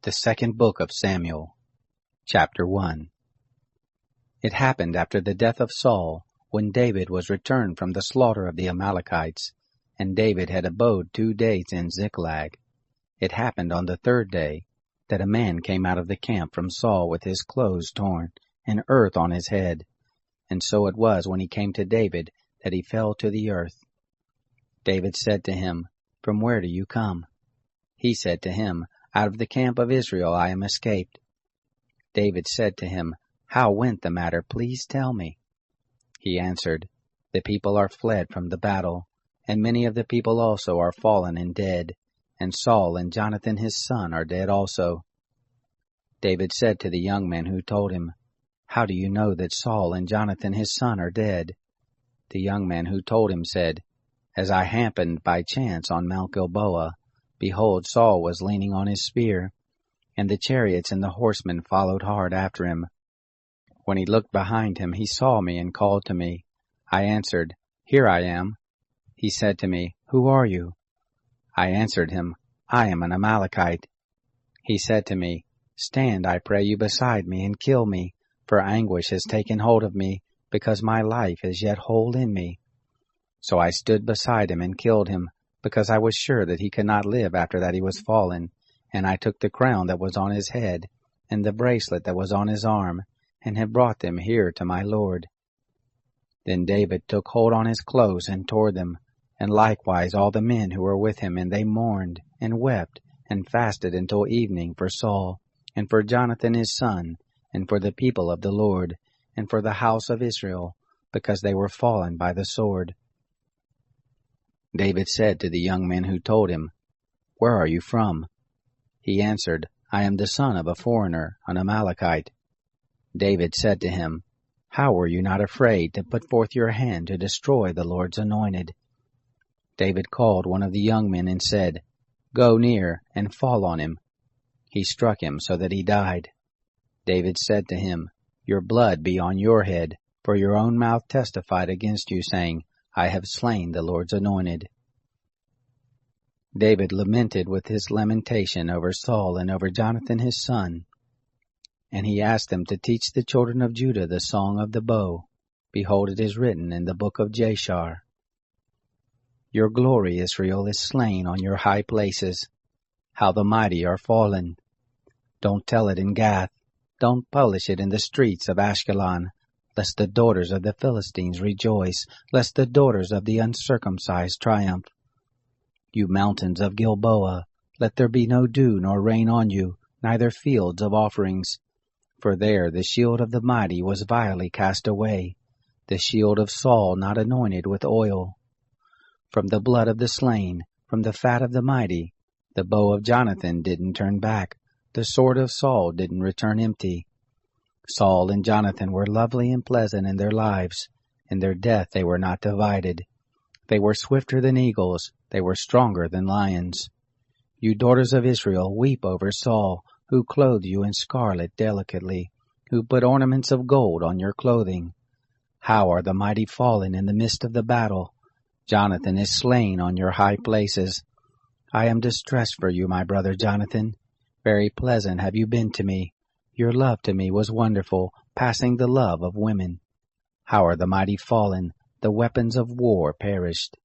The second book of Samuel, chapter 1. It happened after the death of Saul, when David was returned from the slaughter of the Amalekites, and David had abode 2 days in Ziklag. It happened on the 3rd day, that a man came out of the camp from Saul with his clothes torn, and earth on his head. And so it was when he came to David, that he fell to the earth. David said to him, "From where do you come?" He said to him, "Out of the camp of Israel I am escaped." David said to him, "How went the matter? Please tell me." He answered, "The people are fled from the battle, and many of the people also are fallen and dead, and Saul and Jonathan his son are dead also." David said to the young man who told him, "How do you know that Saul and Jonathan his son are dead?" The young man who told him said, "As I happened by chance on Mount Gilboa, behold, Saul was leaning on his spear, and the chariots and the horsemen followed hard after him. When he looked behind him, he saw me and called to me. I answered, 'Here I am.' He said to me, 'Who are you?' I answered him, 'I am an Amalekite.' He said to me, 'Stand, I pray you, beside me, and kill me, for anguish has taken hold of me, because my life is yet whole in me.' So I stood beside him and killed him, because I was sure that he could not live after that he was fallen. And I took the crown that was on his head, and the bracelet that was on his arm, and have brought them here to my lord." Then David took hold on his clothes and tore them, and likewise all the men who were with him, and they mourned, and wept, and fasted until evening for Saul, and for Jonathan his son, and for the people of the Lord, and for the house of Israel, because they were fallen by the sword. David said to the young men who told him, "Where are you from?" He answered, "I am the son of a foreigner, an Amalekite." David said to him, "How were you not afraid to put forth your hand to destroy the Lord's anointed?" David called one of the young men and said, "Go near and fall on him." He struck him so that he died. David said to him, "Your blood be on your head, for your own mouth testified against you, saying, 'I have slain the Lord's anointed.'" David lamented with his lamentation over Saul and over Jonathan his son. And he asked them to teach the children of Judah the song of the bow. Behold, it is written in the book of Jashar. "Your glory, Israel, is slain on your high places. How the mighty are fallen. Don't tell it in Gath. Don't publish it in the streets of Ashkelon, lest the daughters of the Philistines rejoice, lest the daughters of the uncircumcised triumph. You mountains of Gilboa, let there be no dew nor rain on you, neither fields of offerings. For there the shield of the mighty was vilely cast away, the shield of Saul not anointed with oil. From the blood of the slain, from the fat of the mighty, the bow of Jonathan didn't turn back, the sword of Saul didn't return empty. Saul and Jonathan were lovely and pleasant in their lives. In their death they were not divided. They were swifter than eagles, they were stronger than lions. You daughters of Israel, weep over Saul, who clothed you in scarlet delicately, who put ornaments of gold on your clothing. How are the mighty fallen in the midst of the battle? Jonathan is slain on your high places. I am distressed for you, my brother Jonathan. Very pleasant have you been to me. Your love to me was wonderful, passing the love of women. How are the mighty fallen? The weapons of war perished.